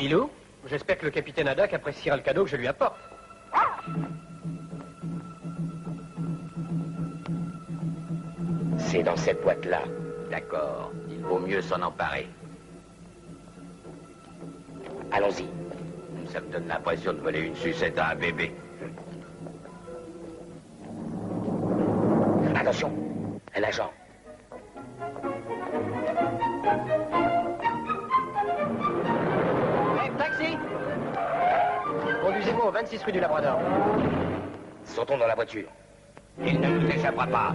Milou, j'espère que le capitaine Haddock appréciera le cadeau que je lui apporte. C'est dans cette boîte-là. D'accord. Il vaut mieux s'en emparer. Allons-y. Ça me donne l'impression de voler une sucette à un bébé. Attention, un agent. Hey, taxi! Conduisez-moi au 26 rue du Labrador. Sautons dans la voiture. Il ne nous échappera pas.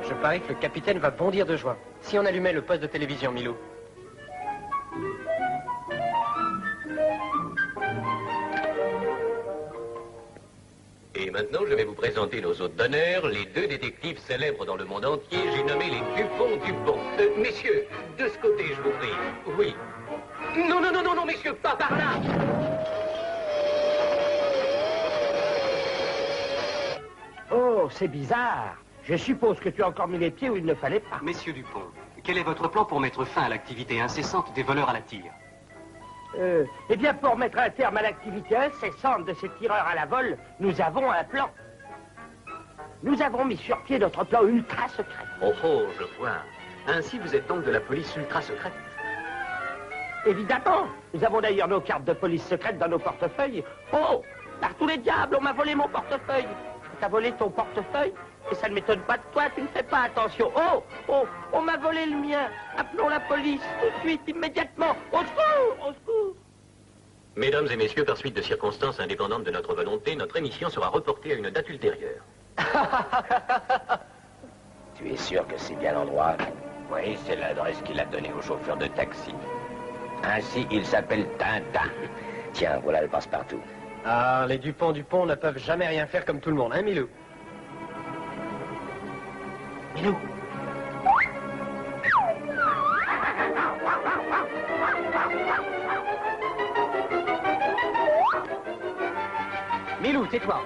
Je parie que le capitaine va bondir de joie. Si on allumait le poste de télévision, Milou. Et maintenant, je vais vous présenter nos hôtes d'honneur, les deux détectives célèbres dans le monde entier. J'ai nommé les Dupont. Messieurs, de ce côté, je vous prie. Oui. Non, messieurs, pas par là. Oh, c'est bizarre. Je suppose que tu as encore mis les pieds où il ne fallait pas. Messieurs Dupont, quel est votre plan pour mettre fin à l'activité incessante des voleurs à la tire? Eh bien, pour mettre un terme à l'activité incessante de ces tireurs à la vol, nous avons un plan. Nous avons mis sur pied notre plan ultra secret. Oh, je vois. Ainsi, vous êtes donc de la police ultra secrète. Évidemment. Nous avons d'ailleurs nos cartes de police secrète dans nos portefeuilles. Oh, par tous les diables, on m'a volé mon portefeuille. T'as volé ton portefeuille? Et ça ne m'étonne pas de toi, tu ne fais pas attention. Oh, on m'a volé le mien. Appelons la police, tout de suite, immédiatement. Au secours, au secours. Mesdames et messieurs, par suite de circonstances indépendantes de notre volonté, notre émission sera reportée à une date ultérieure. Tu es sûr que c'est bien l'endroit? Oui, c'est l'adresse qu'il a donnée au chauffeur de taxi. Ainsi, il s'appelle Tintin. Tiens, voilà le passe-partout. Ah, les Dupont ne peuvent jamais rien faire comme tout le monde, hein, Milou? Milou? Milou, tais-toi.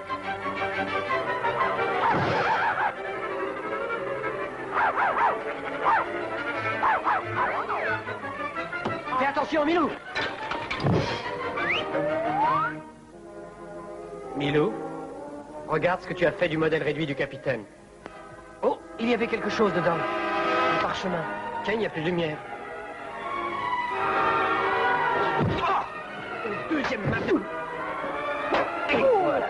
Fais attention, Milou. Milou, regarde ce que tu as fait du modèle réduit du capitaine. Oh, il y avait quelque chose dedans. Un parchemin. Tiens, il n'y a plus de lumière. Oh, une deuxième matou. Et voilà.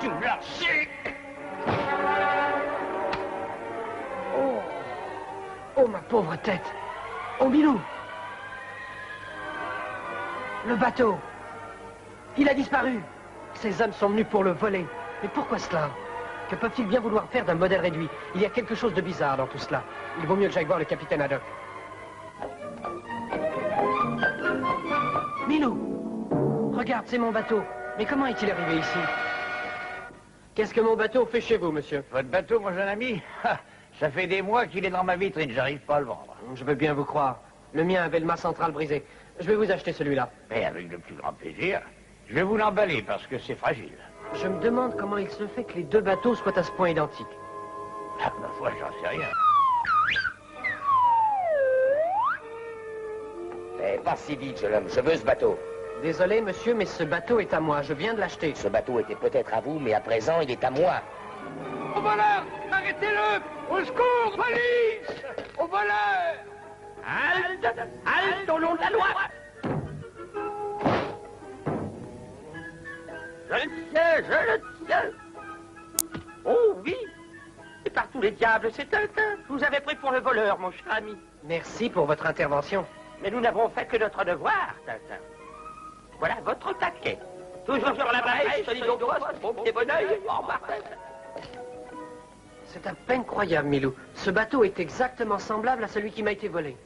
Tu me lâches. Oh, ma pauvre tête. Oh, Milou. Le bateau. Il a disparu. Ces hommes sont venus pour le voler. Mais pourquoi cela? Que peuvent-ils bien vouloir faire d'un modèle réduit? Il y a quelque chose de bizarre dans tout cela. Il vaut mieux que j'aille voir le capitaine Haddock. Milou, regarde, c'est mon bateau. Mais comment est-il arrivé ici? Qu'est-ce que mon bateau fait chez vous, monsieur? Votre bateau, mon jeune ami? Ça fait des mois qu'il est dans ma vitrine, j'arrive pas à le vendre. Je veux bien vous croire. Le mien avait le mât central brisé. Je vais vous acheter celui-là. Mais avec le plus grand plaisir. Je vais vous l'emballer parce que c'est fragile. Je me demande comment il se fait que les deux bateaux soient à ce point identiques. Ah, ma foi, j'en sais rien. Eh, pas si vite, jeune homme. Je veux ce bateau. Désolé, monsieur, mais ce bateau est à moi. Je viens de l'acheter. Ce bateau était peut-être à vous, mais à présent, il est à moi. Au voleur, arrêtez-le! Au secours, police! Au voleur! Halte! Halte au nom de la loi! Je le tiens! Oh oui! Et par tous les diables, c'est Tintin! Je vous avais pris pour le voleur, mon cher ami. Merci pour votre intervention. Mais nous n'avons fait que notre devoir, Tintin. Voilà votre paquet. Toujours sur la brèche, solide au poste, mon pied bon oeil, en partage. C'est à peine croyable, Milou. Ce bateau est exactement semblable à celui qui m'a été volé.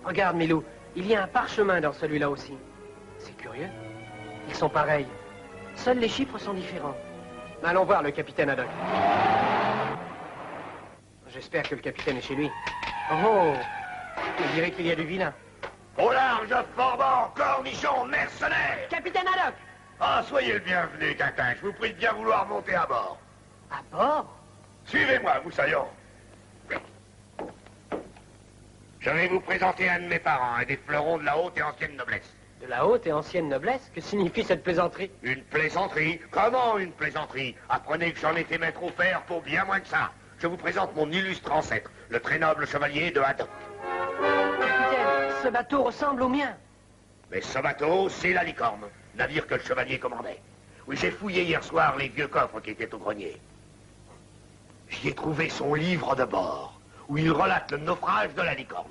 Regarde, Milou, il y a un parchemin dans celui-là aussi. C'est curieux. Ils sont pareils. Seuls les chiffres sont différents. Mais allons voir le capitaine Haddock. J'espère que le capitaine est chez lui. Oh, je dirais qu'il y a du vilain. Au large, Forban, cornichon, mercenaire. Capitaine Haddock! Ah, soyez le bienvenu, Tintin. Je vous prie de bien vouloir monter à bord. À bord? Suivez-moi, Moussaillon. Je vais vous présenter un de mes parents, un des fleurons de la haute et ancienne noblesse. De la haute et ancienne noblesse? Que signifie cette plaisanterie? Une plaisanterie? Comment une plaisanterie? Apprenez que j'en étais maître au fer pour bien moins que ça. Je vous présente mon illustre ancêtre, le très noble chevalier de Haddock. Capitaine, ce bateau ressemble au mien. Mais ce bateau, c'est la Licorne, navire que le chevalier commandait. Oui, j'ai fouillé hier soir les vieux coffres qui étaient au grenier. J'y ai trouvé son livre de bord, où il relate le naufrage de la Licorne.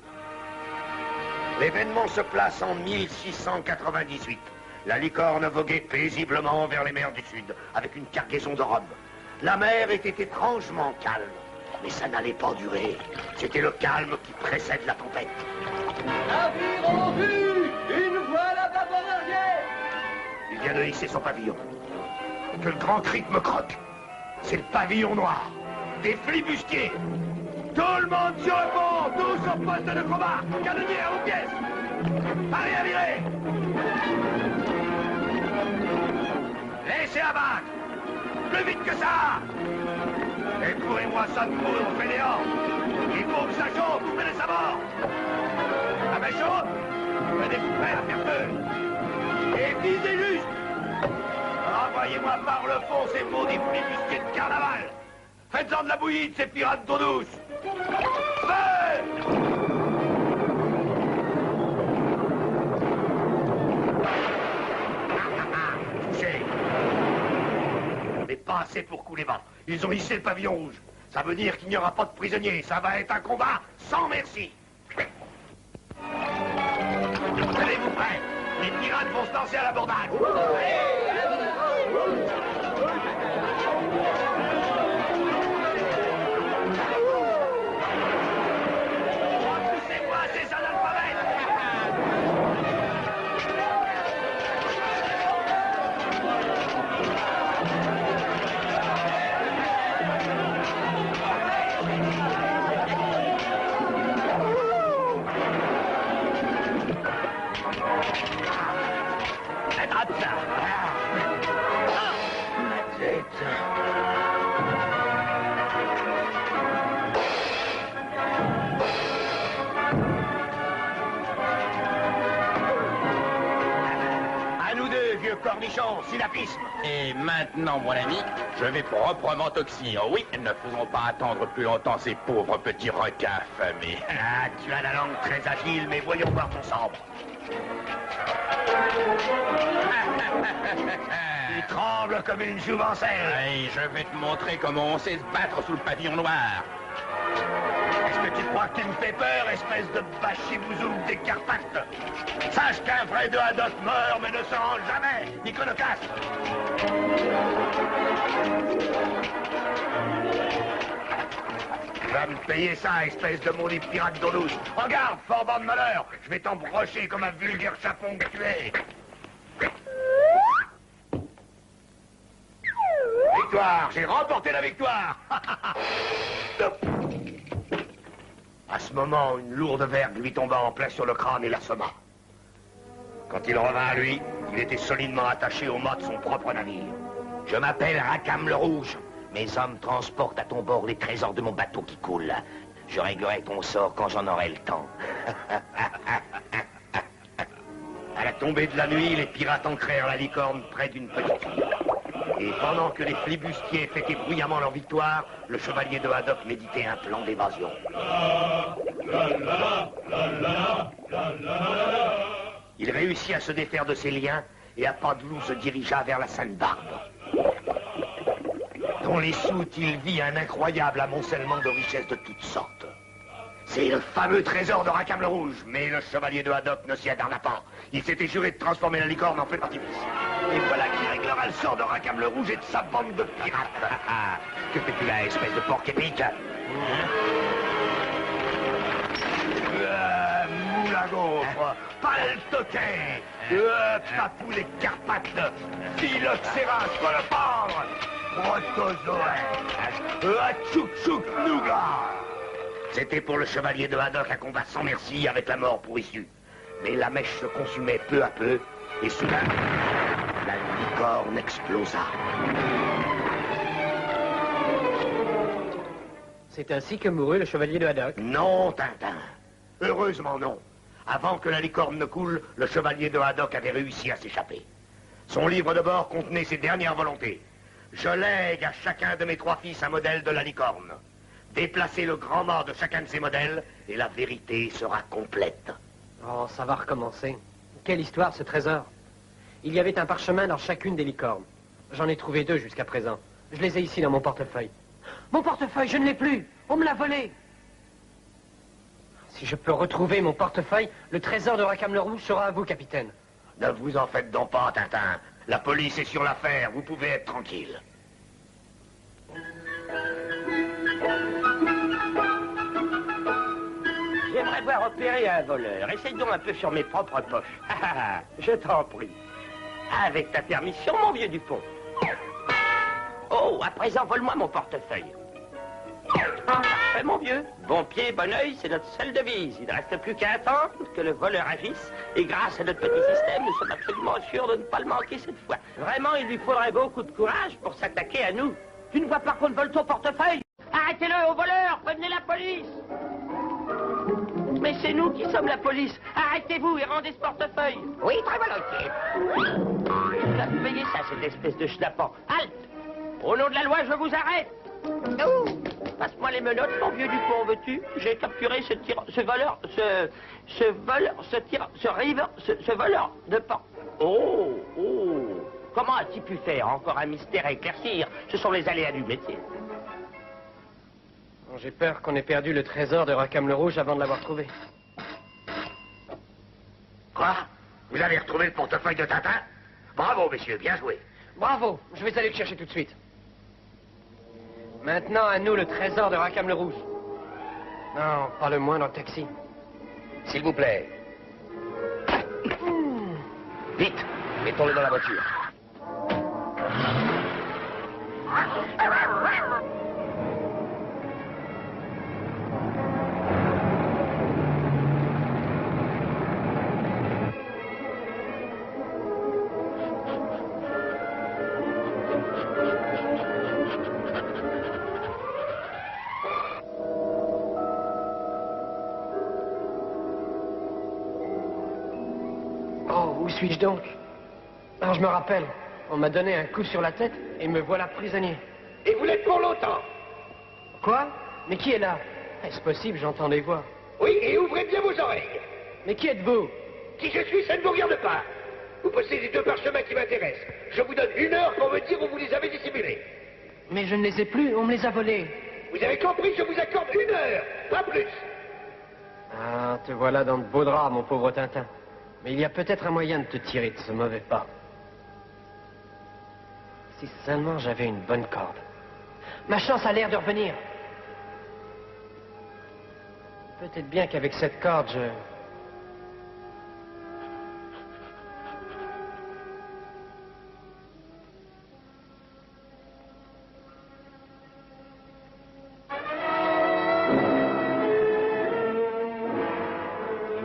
L'événement se place en 1698. La Licorne voguait paisiblement vers les mers du Sud, avec une cargaison de rhum. La mer était étrangement calme, mais ça n'allait pas durer. C'était le calme qui précède la tempête. Navire en vue! Une voile à bâbord arrière! Il vient de hisser son pavillon. Que le grand cric me croque. C'est le pavillon noir. Des flibustiers. Tout le monde sur le pont, tous au poste de combat. Canonnier aux pièces. Allez à virer. Laissez abattre. Plus vite que ça. Et courez-moi ça de poudre, fainéant. Il faut que ça chauffe, vous mettez à bord. Ça va chaud. Tenez-vous prêts à faire feu. Et visez juste. Envoyez-moi par le fond ces maudits flibustiers de carnaval. Faites-en de la bouillie de ces pirates d'eau douce. Feu! Touché. Mais pas assez pour couler bas. Ils ont hissé le pavillon rouge. Ça veut dire qu'il n'y aura pas de prisonniers. Ça va être un combat sans merci. Tenez-vous prêts. Les pirates vont se lancer à l'abordage. Poussez-moi ces analphabètes. Attrape ça. Ma tête. À nous deux, vieux cornichon, syllapisme. Et maintenant, mon ami, je vais proprement toxir. Oui, ne faisons pas attendre plus longtemps ces pauvres petits requins affamés. Ah, tu as la langue très agile, mais voyons voir ton sabre. Il tremble comme une jouvencelle. Hey, je vais te montrer comment on sait se battre sous le pavillon noir. Est-ce que tu crois que tu me fais peur, espèce de bachibouzouk des Carpates? Sache qu'un vrai de Haddock meurt, mais ne se rend jamais, iconoclaste. Tu vas me payer ça, espèce de maudit pirate d'eau douce. Regarde, Forban de malheur, je vais t'embrocher comme un vulgaire chapon que tu es. Victoire, j'ai remporté la victoire. À ce moment, une lourde vergue lui tomba en plein sur le crâne et l'assomma. Quand il revint à lui, il était solidement attaché au mât de son propre navire. Je m'appelle Rackham le Rouge. Mes hommes transportent à ton bord les trésors de mon bateau qui coule. Je réglerai ton sort quand j'en aurai le temps. À la tombée de la nuit, les pirates ancrèrent la Licorne près d'une petite île. Et pendant que les flibustiers fêtaient bruyamment leur victoire, le chevalier de Haddock méditait un plan d'évasion. Il réussit à se défaire de ses liens et à pas de loup se dirigea vers la Sainte-Barbe. Dans les soutes, il vit un incroyable amoncellement de richesses de toutes sortes. C'est le fameux trésor de Rackham le Rouge, mais le chevalier de Haddock ne s'y attarda pas. Il s'était juré de transformer la Licorne en feu d'artifice. Et voilà qui réglera le sort de Rackham le Rouge et de sa bande de pirates. Que fais-tu là, espèce de porc épique? Moule à gaufre, paltoquet, papou les Carpates, phylloxéras, colopendre, protozoaire, tchouk nougat. C'était pour le chevalier de Haddock un combat sans merci avec la mort pour issue. Mais la mèche se consumait peu à peu, et soudain, la licorne explosa. C'est ainsi que mourut le chevalier de Haddock. Non, Tintin. Heureusement non. Avant que la licorne ne coule, le chevalier de Haddock avait réussi à s'échapper. Son livre de bord contenait ses dernières volontés. Je lègue à chacun de mes 3 fils un modèle de la licorne. Déplacez le grand mât de chacun de ces modèles et la vérité sera complète. Oh, ça va recommencer. Quelle histoire, ce trésor. Il y avait un parchemin dans chacune des licornes. J'en ai trouvé 2 jusqu'à présent. Je les ai ici dans mon portefeuille. Mon portefeuille, je ne l'ai plus. On me l'a volé. Si je peux retrouver mon portefeuille, le trésor de Rackham-le-Rouge sera à vous, capitaine. Ne vous en faites donc pas, Tintin. La police est sur l'affaire. Vous pouvez être tranquille. J'aimerais voir opérer un voleur. Essaye donc un peu sur mes propres poches. Je t'en prie. Avec ta permission, mon vieux Dupont. Oh, à présent, vole-moi mon portefeuille. Parfait, mon vieux. Bon pied, bon oeil, c'est notre seule devise. Il ne reste plus qu'à attendre que le voleur agisse. Et grâce à notre petit système, nous sommes absolument sûrs de ne pas le manquer cette fois. Vraiment, il lui faudrait beaucoup de courage pour s'attaquer à nous. Tu ne vois pas qu'on vole ton portefeuille? Arrêtez-le, au voleur! Prévenez la police! Mais c'est nous qui sommes la police. Arrêtez-vous et rendez ce portefeuille. Oui, très volontiers. Tu vas payer ça, cette espèce de schnappant. Halte! Au nom de la loi, je vous arrête. Passe-moi les menottes, mon vieux Dupont, veux-tu? J'ai capturé ce voleur de porc. Oh! Comment as-tu pu faire? Encore un mystère à éclaircir. Ce sont les aléas du métier. J'ai peur qu'on ait perdu le trésor de Rackham-le-Rouge avant de l'avoir trouvé. Quoi? Vous avez retrouvé le portefeuille de Tintin? Bravo, messieurs, bien joué. Bravo, je vais aller le chercher tout de suite. Maintenant, à nous, le trésor de Rackham-le-Rouge. Non, pas le moindre taxi. S'il vous plaît. Vite, mettons-le dans la voiture. Où suis-je donc? Alors je me rappelle, on m'a donné un coup sur la tête et me voilà prisonnier. Et vous l'êtes pour longtemps. Quoi? Mais qui est là? Est-ce possible? J'entends des voix. Oui, et ouvrez bien vos oreilles. Mais qui êtes-vous? Qui je suis, ça ne vous regarde pas. Vous possédez 2 parchemins qui m'intéressent. Je vous donne 1 heure pour me dire où vous les avez dissimulés. Mais je ne les ai plus, on me les a volés. Vous avez compris, je vous accorde 1 heure, pas plus. Ah, te voilà dans de beaux draps, mon pauvre Tintin. Mais il y a peut-être un moyen de te tirer de ce mauvais pas. Si seulement j'avais une bonne corde. Ma chance a l'air de revenir. Peut-être bien qu'avec cette corde, je...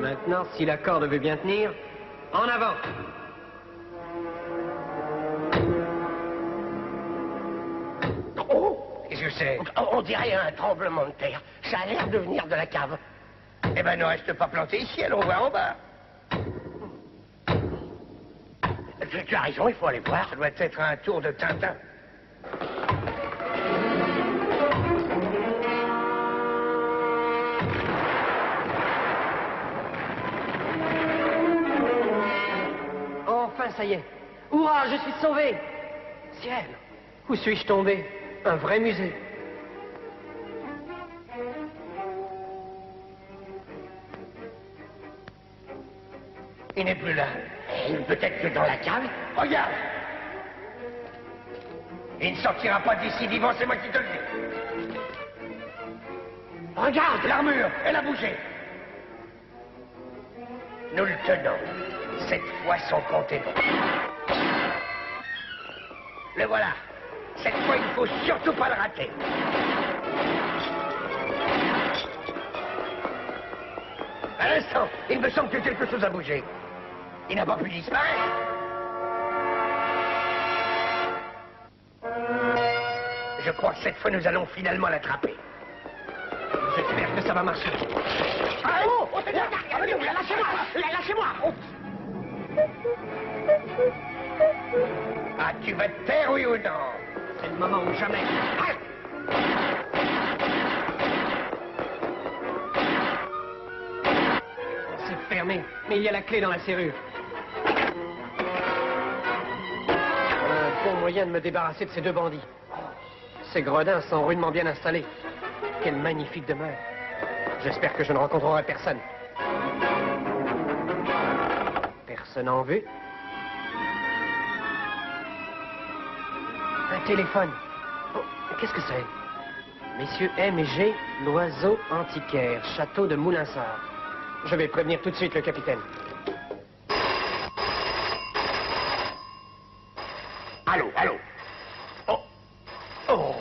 Maintenant, si la corde veut bien tenir, en avant! Oh! Qu'est-ce que c'est? On dirait un tremblement de terre. Ça a l'air de venir de la cave. Eh ben, ne reste pas planté ici, allons voir en bas. Tu as raison, il faut aller voir. Ça doit être un tour de Tintin. Enfin, ça y est. Hurrah, je suis sauvé! Ciel! Où suis-je tombé? Un vrai musée. Il n'est plus là. Peut-être que dans la cave. Regarde! Il ne sortira pas d'ici vivant, c'est moi qui te le dis. Regarde, l'armure, elle a bougé. Nous le tenons. Cette fois, son compte est bon. Le voilà. Cette fois, il ne faut surtout pas le rater. À l'instant, il me semble que quelque chose a bougé. Il n'a pas pu disparaître. Je crois que cette fois, nous allons finalement l'attraper. J'espère que ça va marcher. Ah, oh, lâchez-moi. Lâchez-moi. Ah, tu vas te taire, oui ou non? C'est le moment ou jamais. Ah. C'est fermé, mais il y a la clé dans la serrure. Un bon moyen de me débarrasser de ces deux bandits. Ces gredins sont rudement bien installés. Quelle magnifique demeure. J'espère que je ne rencontrerai personne. Personne en vue. Un téléphone. Oh, qu'est-ce que c'est? Messieurs M et G, l'oiseau antiquaire, château de Moulinsart. Je vais prévenir tout de suite le capitaine. Allô, allô. Oh. Oh.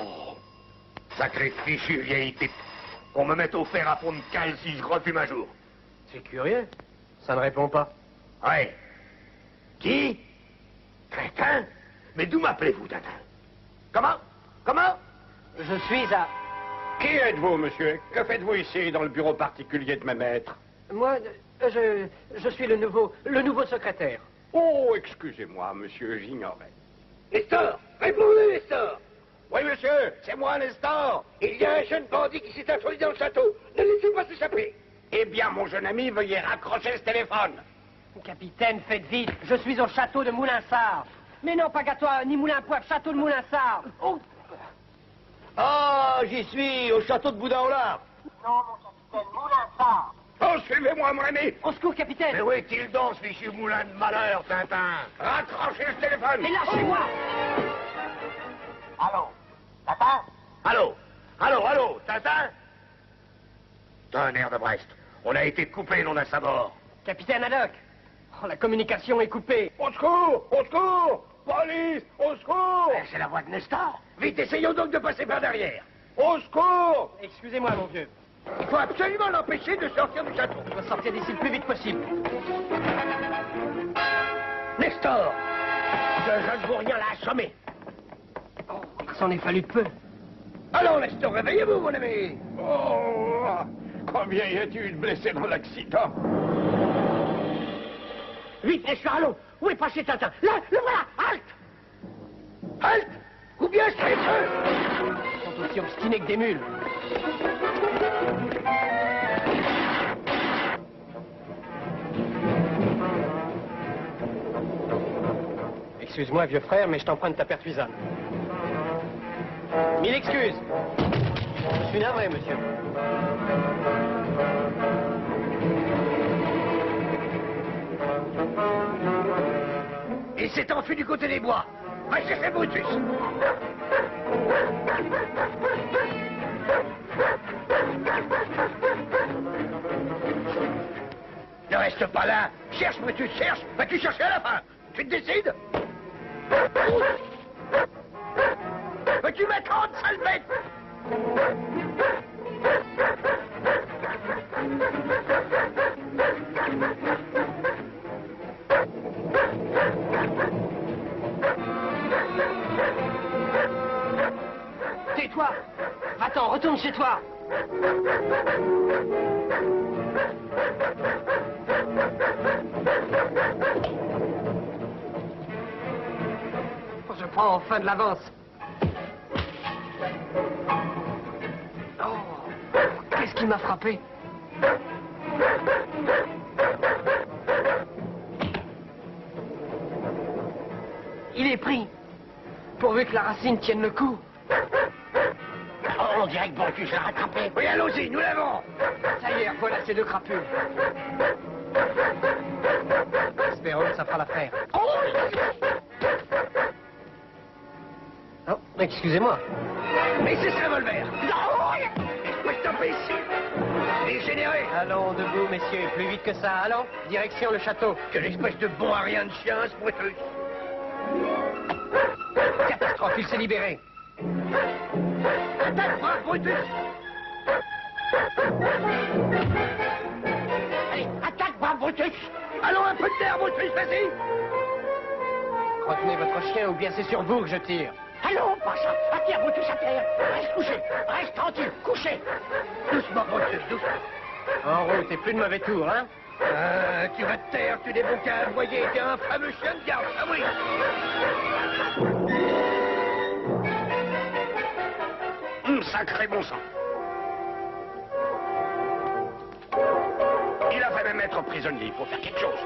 Sacré fichu vieille pipe. Qu'on me mette au fer à fond de cale si je refume un jour. C'est curieux. Ça ne répond pas. Ouais. Qui? Crétin? Mais d'où m'appelez-vous, Tintin? Comment? Comment? Je suis à... Qui êtes-vous, monsieur? Que faites-vous ici, dans le bureau particulier de mes maîtres? Moi, je suis le nouveau secrétaire. Oh, excusez-moi, monsieur, j'ignorais. Nestor! Répondez, Nestor! Oui, monsieur, c'est moi, Nestor. Il y a un jeune bandit qui s'est introduit dans le château. Ne laissez pas s'échapper. Eh bien, mon jeune ami, veuillez raccrocher ce téléphone. Capitaine, faites vite. Je suis au château de Moulinsart. Mais non, pas Gatois, ni Moulin-Poivre, château de Moulinsart. Oh. Ah, j'y suis, au château de Boudin-au-Lard. Non, mon capitaine, Moulinsart. Oh, suivez-moi, mon ami. Au secours, capitaine. Mais où est-il donc, ce fichu moulin de malheur, Tintin? Raccrochez ce téléphone. Et lâchez-moi. Allô? Tintin? Allô? Allô, allô, Tintin? Tonnerre de Brest. On a été coupé, non à sa mort. Capitaine Haddock. Oh, la communication est coupée. Au secours! Au secours! Police! Au secours! C'est la voix de Nestor. Vite, essayons donc de passer par derrière. Au secours! Excusez-moi, mon vieux. Il faut absolument l'empêcher de sortir du château. Je dois sortir d'ici le plus vite possible. Nestor! Ce jeune vaurien l'a assommé. Oh, il s'en est fallu peu. Allons, Nestor, réveillez-vous, mon ami. Oh! Combien y a-t-il de blessés dans l'accident? Vite, Nestor, allons. Où est passé Tintin? Là, le voilà. Halte! Halte! Ou bien je serai feu. Ils sont aussi obstinés que des mules. Excuse-moi, vieux frère, mais je t'emprunte ta pertuisane. Mille excuses. Je suis navré, monsieur. Il s'est enfui du côté des bois. Va chercher Brutus. Ne reste pas là. Cherche, Brutus, cherche. Vas-tu chercher à la fin? Tu te décides? Veux-tu mettre en sale bête? Tais-toi. Va-t'en, retourne chez toi. Je prends enfin de l'avance. Oh, qu'est-ce qui m'a frappé? Il est pris. Pourvu que la racine tienne le coup. Oh, on dirait que Brutus l'a rattrapé. Oui, allons-y, nous l'avons. Ça y est, voilà ces deux crapules. Espérons que ça fera l'affaire. Oh, excusez-moi. Mais c'est ce revolver. Non, laisse-moi stopper ici. Dégénéré. Allons, debout, messieurs, plus vite que ça. Allons, direction le château. Quelle espèce de bon à rien de chien, ce Brutus. Catastrophe, il s'est libéré. Attaque, Brutus. Allez, Brutus. Allons, un peu de terre, Brutus, vas-y. Retenez votre chien ou bien c'est sur vous que je tire. Allons, Pacha, à terre, Brutus, à terre. Reste couché, reste tranquille, couché. Doucement, Brutus, doucement. En route et plus de mauvais tour, hein? Tu vas te taire, tu n'es bon qu'à aboyer, t'es un fameux chien de garde, ah oui. Sacré bon sang. Il a fallu m'être prisonnier, il faut faire quelque chose.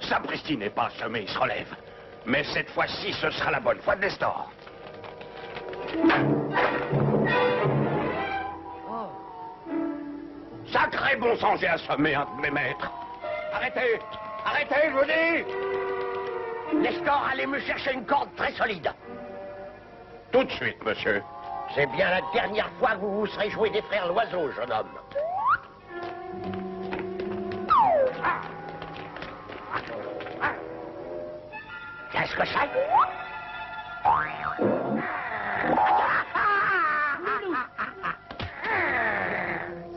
Sapristi n'est pas assommé, il se relève. Mais cette fois-ci, ce sera la bonne fois de Nestor. Sacré bon sang, j'ai assommé un de mes maîtres. Arrêtez! Arrêtez, je vous dis! Nestor, allez me chercher une corde très solide. Tout de suite, monsieur. C'est bien la dernière fois que vous vous serez joué des frères Loiseau, jeune homme. Qu'est-ce que c'est?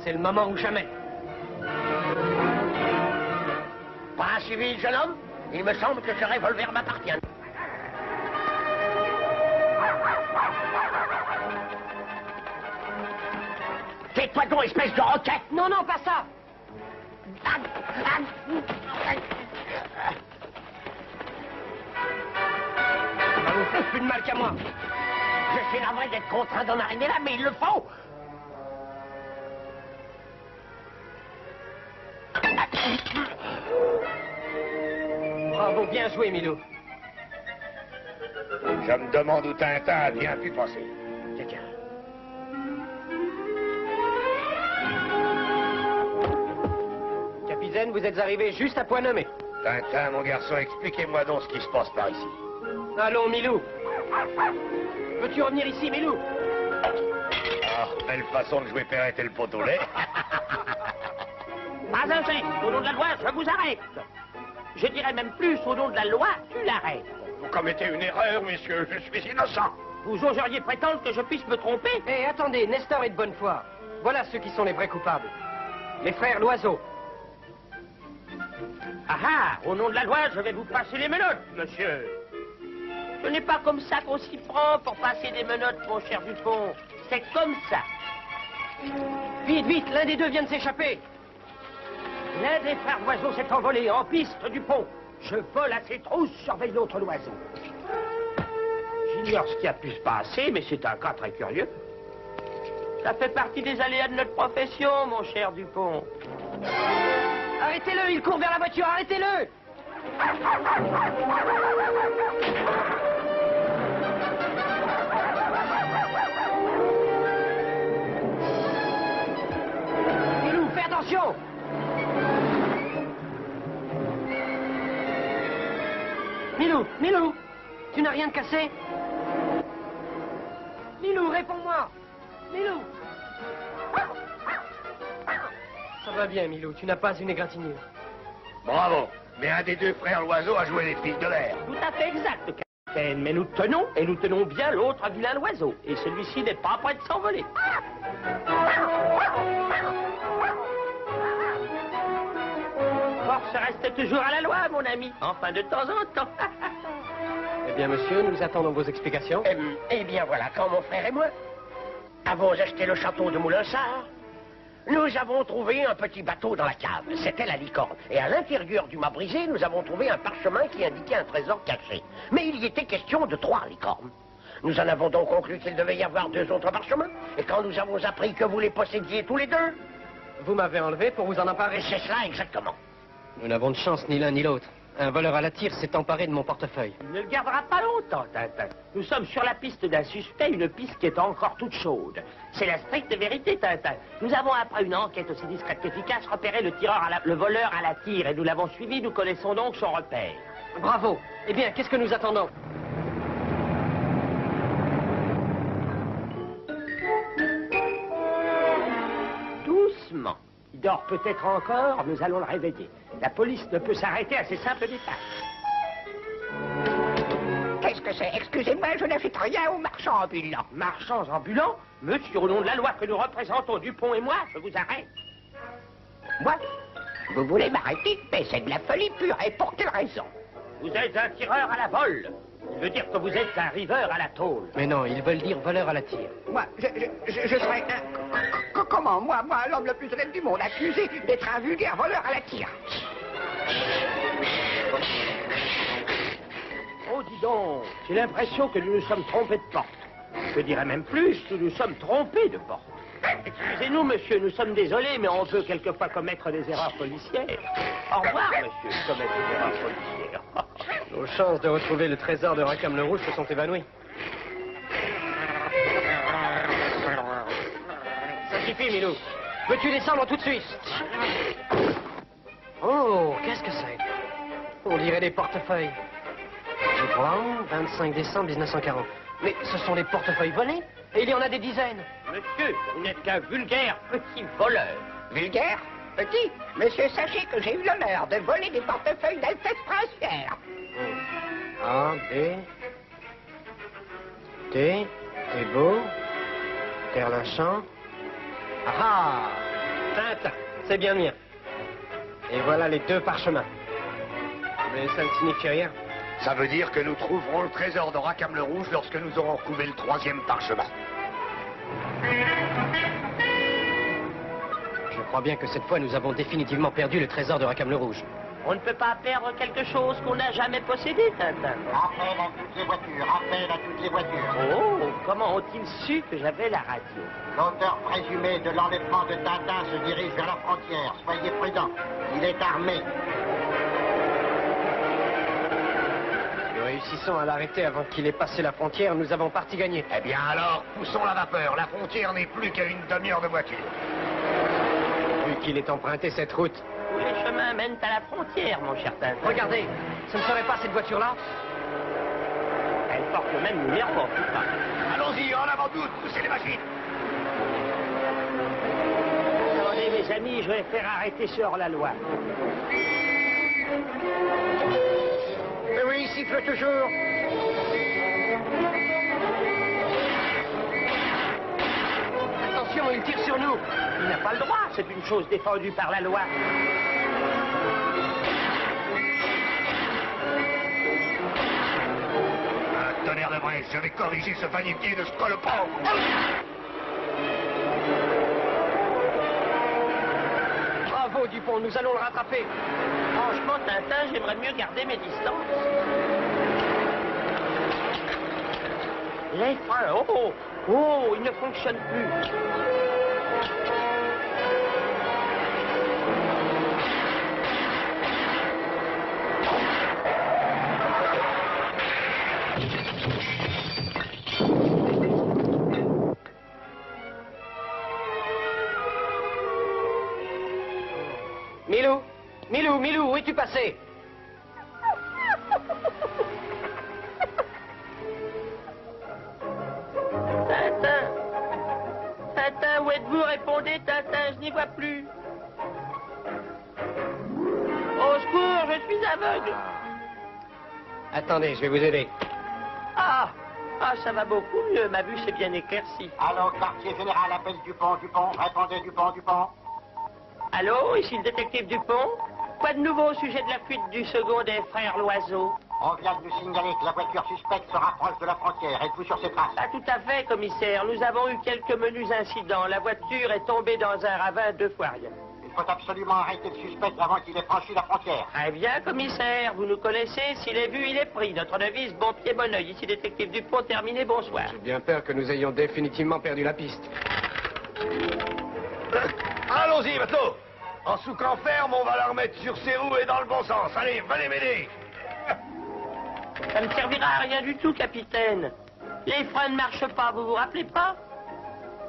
C'est le moment ou jamais. Pas un civil, jeune homme? Il me semble que ce revolver m'appartient. Tais-toi donc, espèce de roquette! Non, non, pas ça! Ça vous fait plus de mal qu'à moi. Je suis navré d'être contraint d'en arriver là, mais il le faut! Bravo, bien joué, Milou. Je me demande où Tintin a bien pu passer. Tiens. Capitaine, vous êtes arrivé juste à point nommé. Tintin, mon garçon, expliquez-moi donc ce qui se passe par ici. Allons, Milou. Veux-tu revenir ici, Milou? Ah, belle façon de jouer Perrette et le pot au lait. Pas un geste, au nom de la loi, je vous arrête. Je dirais même plus, au nom de la loi, tu l'arrêtes. Vous commettez une erreur, messieurs, je suis innocent. Vous oseriez prétendre que je puisse me tromper? Eh, attendez, Nestor est de bonne foi. Voilà ceux qui sont les vrais coupables. Les frères Loiseau. Ah ah, au nom de la loi, je vais vous passer les menottes, monsieur. Ce n'est pas comme ça qu'on s'y prend pour passer des menottes, mon cher Dupont. C'est comme ça. Vite, vite, l'un des deux vient de s'échapper. L'un des frères Loiseau s'est envolé en piste du pont. Je vole à ses trousses, surveille l'autre Loiseau. J'ignore ce qui a pu se passer, mais c'est un cas très curieux. Ça fait partie des aléas de notre profession, mon cher Dupont. Arrêtez-le, il court vers la voiture, arrêtez-le! Milou, fais attention! Milou, Milou, tu n'as rien de cassé? Milou, réponds-moi! Milou! Ça va bien, Milou, tu n'as pas une égratignure. Bravo, mais un des deux frères Loiseau a joué les filles de l'air. Tout à fait exact, capitaine. Mais nous tenons, et nous tenons bien l'autre vilain Loiseau. Et celui-ci n'est pas prêt de s'envoler. Force reste toujours à la loi, mon ami. Enfin, de temps en temps. Eh bien, monsieur, nous attendons vos explications. Eh bien, voilà, quand mon frère et moi avons acheté le château de Moulinsart, nous avons trouvé un petit bateau dans la cave. C'était la licorne. Et à l'intérieur du mât brisé, nous avons trouvé un parchemin qui indiquait un trésor caché. Mais il y était question de 3 licornes. Nous en avons donc conclu qu'il devait y avoir 2 autres parchemins. Et quand nous avons appris que vous les possédiez tous les deux... Vous m'avez enlevé pour vous en emparer. C'est cela exactement. Nous n'avons de chance ni l'un ni l'autre. Un voleur à la tire s'est emparé de mon portefeuille. Il ne le gardera pas longtemps, Tintin. Nous sommes sur la piste d'un suspect, une piste qui est encore toute chaude. C'est la stricte vérité, Tintin. Nous avons, après une enquête aussi discrète qu'efficace, repéré le voleur à la tire et nous l'avons suivi, nous connaissons donc son repère. Bravo. Eh bien, qu'est-ce que nous attendons? Doucement. Il dort peut-être encore, nous allons le réveiller. La police ne peut s'arrêter à ces simples détails. Qu'est-ce ce que c'est. Excusez-moi, je n'achète rien aux marchands ambulants. Marchands ambulants? Monsieur, au nom de la loi que nous représentons, Dupont et moi, je vous arrête. Moi? Vous voulez m'arrêter? Mais c'est de la folie pure. Et pour quelle raison? Vous êtes un tireur à la vole. Il veut dire que vous êtes un riveur à la tôle. Mais non, ils veulent dire voleur à la tire. Moi, je serais un... Comment? Moi, l'homme le plus honnête du monde, accusé d'être un vulgaire voleur à la tire. Oh, dis donc, j'ai l'impression que nous nous sommes trompés de porte. Je dirais même plus, nous nous sommes trompés de porte. Excusez-nous, monsieur, nous sommes désolés, mais on peut quelquefois commettre des erreurs policières. Au revoir, monsieur, commettre des erreurs policières. Nos chances de retrouver le trésor de Rackham le Rouge se sont évanouies. Ça suffit, Milou. Veux-tu descendre tout de suite? Oh, qu'est-ce que c'est? On dirait des portefeuilles. Je crois, 25 décembre 1940. Mais ce sont des portefeuilles volés, et il y en a des dizaines. Monsieur, vous n'êtes qu'un vulgaire petit voleur. Vulgaire? Petit? Monsieur, sachez que j'ai eu l'honneur de voler des portefeuilles d'Alfred Princière. A, B, T, t'es beau, Terlinchamp. Ah, Tintin, c'est bien mien. Et voilà les 2 parchemins. Mais ça ne signifie rien. Ça veut dire que nous trouverons le trésor de Rackham le Rouge lorsque nous aurons trouvé le 3e parchemin. Je crois bien que cette fois, nous avons définitivement perdu le trésor de Rackham le Rouge. On ne peut pas perdre quelque chose qu'on n'a jamais possédé, Tintin. Rappel à toutes les voitures, rappel à toutes les voitures. Oh, comment ont-ils su que j'avais la radio? L'auteur présumé de l'enlèvement de Tintin se dirige vers la frontière. Soyez prudents, il est armé. Nous réussissons à l'arrêter avant qu'il ait passé la frontière, nous avons parti gagner. Eh bien alors, poussons la vapeur. La frontière n'est plus qu'à une demi-heure de voiture. Vu qu'il ait emprunté cette route. Tous les chemins mènent à la frontière, mon cher Tintin. Regardez, ce ne serait pas cette voiture-là? Elle porte le même numéro, tout pas. Allons-y, en avant toutes, poussez les machines. Attendez, mes amis, je vais faire arrêter ce hors-la-loi. Mais oui, il siffle toujours. Attention, il tire sur nous. Il n'a pas le droit, c'est une chose défendue par la loi. Un tonnerre de braise, je vais corriger ce vanitier de scolopend. Bravo, Dupont, nous allons le rattraper. Franchement, Tintin, j'aimerais mieux garder mes distances. Les freins, oh, ils ne fonctionnent plus. Milou, où es-tu passé? Tintin, où êtes-vous? Répondez, Tintin, je n'y vois plus. Au secours, je suis aveugle. Attendez, je vais vous aider. Ah, ça va beaucoup mieux, ma vue s'est bien éclaircie. Allô, quartier général, appelle Dupont, répondez Dupont. Allô, ici le détective Dupont. Quoi de nouveau au sujet de la fuite du second des frères Loiseau? On vient de nous signaler que la voiture suspecte se rapproche de la frontière. Êtes-vous sur ses traces? Ah, tout à fait, commissaire. Nous avons eu quelques menus incidents. La voiture est tombée dans un ravin 2 fois rien. Il faut absolument arrêter le suspect avant qu'il ait franchi la frontière. Très bien, commissaire. Vous nous connaissez. S'il est vu, il est pris. Notre devise, bon pied, bon oeil. Ici, détective Dupont, terminé, bonsoir. J'ai bien peur que nous ayons définitivement perdu la piste. Allons-y, bateau. En souquant ferme, on va la remettre sur ses roues et dans le bon sens. Allez, venez m'aider. Ça ne servira à rien du tout, capitaine. Les freins ne marchent pas, vous vous rappelez pas?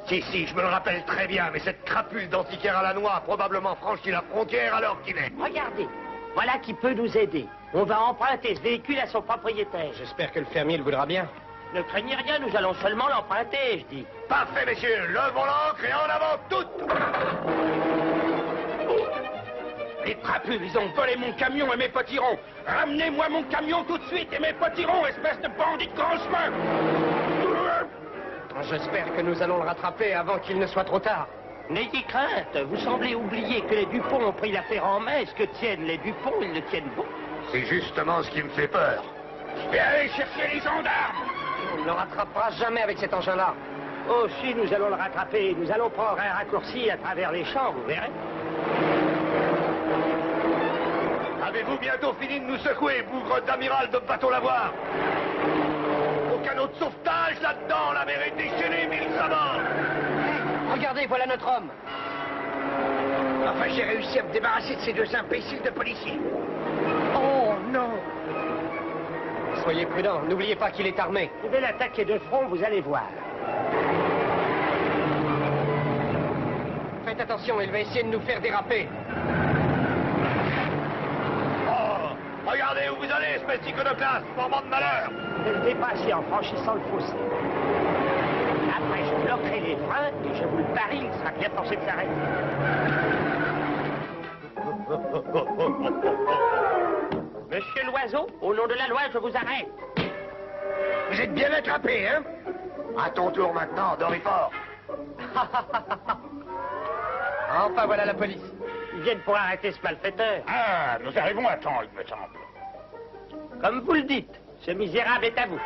Si, je me le rappelle très bien, mais cette crapule d'antiquaire à la noix a probablement franchi la frontière alors qu'il est. Regardez, voilà qui peut nous aider. On va emprunter ce véhicule à son propriétaire. J'espère que le fermier le voudra bien. Ne craignez rien, nous allons seulement l'emprunter, je dis. Parfait, messieurs, levons l'ancre et en avant toutes. Les trapus, ils ont volé mon camion et mes potirons. Ramenez-moi mon camion tout de suite et mes potirons, espèce de bandit de grand chemin. J'espère que nous allons le rattraper avant qu'il ne soit trop tard. N'ayez crainte, vous semblez oublier que les Dupont ont pris l'affaire en main. Ce que tiennent les Dupont, ils le tiennent bon. C'est justement ce qui me fait peur. Je vais aller chercher les gendarmes. On ne le rattrapera jamais avec cet engin-là. Oh, si, nous allons le rattraper. Nous allons prendre un raccourci à travers les champs, vous verrez. Avez-vous bientôt fini de nous secouer, bougre d'amiral de bateau lavoir? Au canot de sauvetage, là-dedans, la mer est déchaînée, mille sabords. Regardez, voilà notre homme. Enfin, j'ai réussi à me débarrasser de ces deux imbéciles de policiers. Oh, non. Soyez prudents, n'oubliez pas qu'il est armé. Vous pouvez l'attaquer de front, vous allez voir. Faites attention, il va essayer de nous faire déraper. Oh, regardez où vous allez, espèce d'iconoclaste, formant de malheur. Je vais le dépasser en franchissant le fossé. Après, je bloquerai les freins et je vous le parie, il sera bien forcé de s'arrêter. Monsieur Loiseau, au nom de la loi, je vous arrête. Vous êtes bien attrapé, hein? À ton tour maintenant, Dorifort. Enfin, voilà la police. Ils viennent pour arrêter ce malfaiteur. Ah, nous arrivons à temps, il me semble. Comme vous le dites, ce misérable est à vous.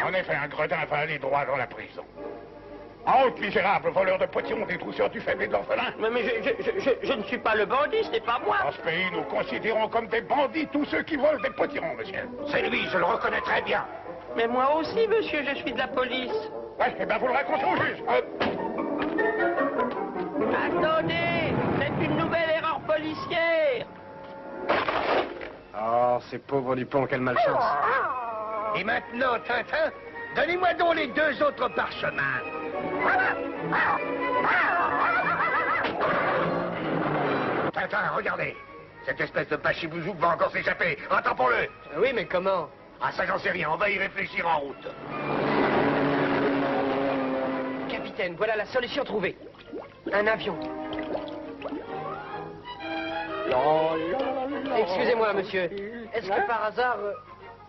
En effet, un gredin va aller droit dans la prison. En route, misérable, voleur de potirons, détrousseur du faible et de l'orphelin. Mais je ne suis pas le bandit, ce n'est pas moi. Dans ce pays, nous considérons comme des bandits tous ceux qui volent des potirons, monsieur. C'est lui, je le reconnais très bien. Mais moi aussi, monsieur, je suis de la police. Ouais, eh bien, vous le racontez au juge. Attendez, c'est une nouvelle erreur policière. Oh, ces pauvres Dupont, quelle malchance. Et maintenant, Tintin, donnez-moi donc les deux autres parchemins. Tintin, regardez. Cette espèce de bachibouzouk va encore s'échapper. Rattrapons-le. Oui, mais comment? Ah, ça, j'en sais rien. On va y réfléchir en route. Capitaine, voilà la solution trouvée. Un avion. Excusez-moi, monsieur. Est-ce que par hasard,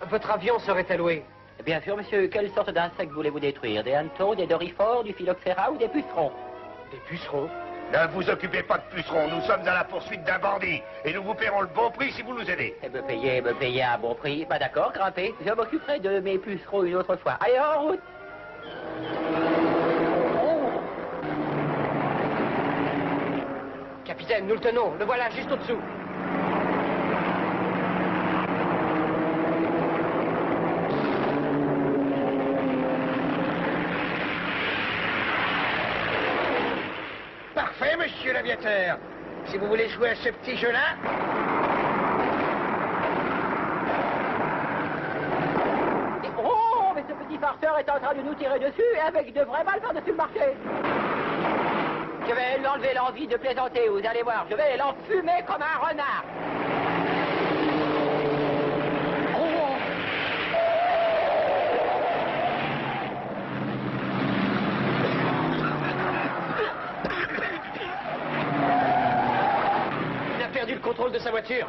votre avion serait alloué? Bien sûr, monsieur. Quelle sorte d'insectes voulez-vous détruire? Des hannetons, des dorifores, du phylloxéra ou des pucerons? Des pucerons? Ne vous occupez pas de pucerons. Nous sommes à la poursuite d'un bandit. Et nous vous paierons le bon prix si vous nous aidez. Et me payer à bon prix. Pas d'accord, grimpez. Je m'occuperai de mes pucerons une autre fois. Allez, en route! Capitaine, nous le tenons. Le voilà juste au-dessous. Parfait, monsieur l'aviateur. Si vous voulez jouer à ce petit jeu-là... Oh, mais ce petit farceur est en train de nous tirer dessus avec de vraies balles par-dessus le marché. Je vais l'enlever l'envie de plaisanter, vous allez voir. Je vais l'enfumer comme un renard. Il a perdu le contrôle de sa voiture.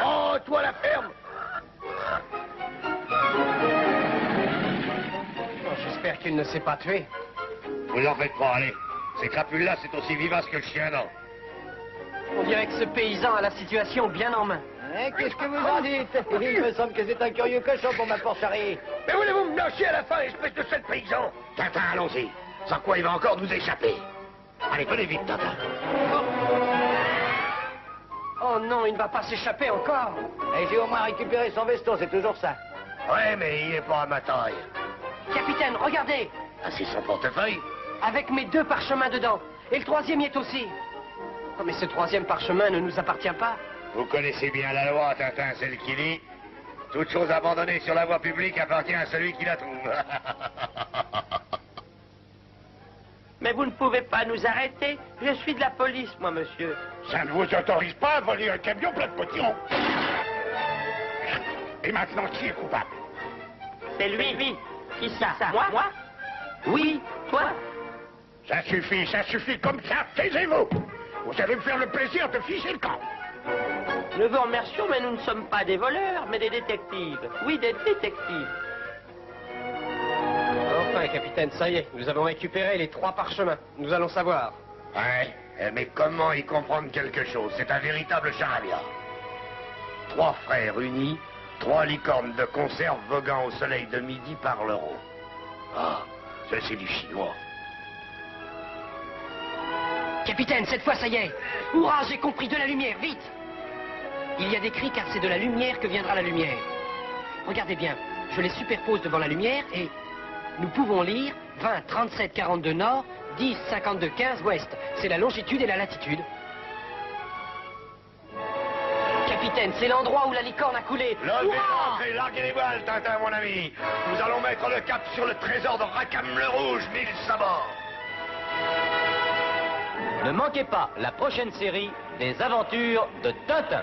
Oh, toi la ferme! Oh, j'espère qu'il ne s'est pas tué. Vous en faites pas, allez. Ces crapules-là, c'est aussi vivace que le chien d'an. On dirait que ce paysan a la situation bien en main. Qu'est-ce que vous en dites? Il me semble que c'est un curieux cochon pour ma porcherie. Mais voulez-vous me lâcher à la fin, espèce de sale paysan? Tintin, allons-y. Sans quoi il va encore nous échapper. Allez, venez vite, Tintin. Oh non, il ne va pas s'échapper encore. Et j'ai au moins récupéré son veston, c'est toujours ça. Ouais, mais il est pas à ma taille. Capitaine, regardez. Ah, c'est son portefeuille? Avec mes deux parchemins dedans. Et le troisième y est aussi. Oh, mais ce troisième parchemin ne nous appartient pas. Vous connaissez bien la loi, Tintin, celle qui dit « Toute chose abandonnée sur la voie publique appartient à celui qui la trouve. » Mais vous ne pouvez pas nous arrêter. Je suis de la police, moi, monsieur. Ça ne vous autorise pas à voler un camion plein de potirons. Et maintenant, qui est coupable? C'est lui. Qui ça? Moi? Oui, toi. Ça suffit comme ça, taisez-vous. Vous allez me faire le plaisir de ficher le camp. Nous vous remercions, mais nous ne sommes pas des voleurs, mais des détectives. Oui, des détectives. Enfin, capitaine, ça y est, nous avons récupéré les 3 parchemins. Nous allons savoir. Ouais, mais comment y comprendre quelque chose? C'est un véritable charabia. 3 frères unis, 3 licornes de conserve voguant au soleil de midi par l'euro. Ah, ça c'est du chinois. Capitaine, cette fois, ça y est. Hurrah, j'ai compris, de la lumière, vite. Il y a des cris car c'est de la lumière que viendra la lumière. Regardez bien, je les superpose devant la lumière et nous pouvons lire 20, 37, 42 nord, 10, 52, 15 ouest. C'est la longitude et la latitude. Capitaine, c'est l'endroit où la licorne a coulé. Larguez les voiles, Tintin, mon ami. Nous allons mettre le cap sur le trésor de Rackham le Rouge, 1000 sabords. Ne manquez pas la prochaine série des aventures de Tintin.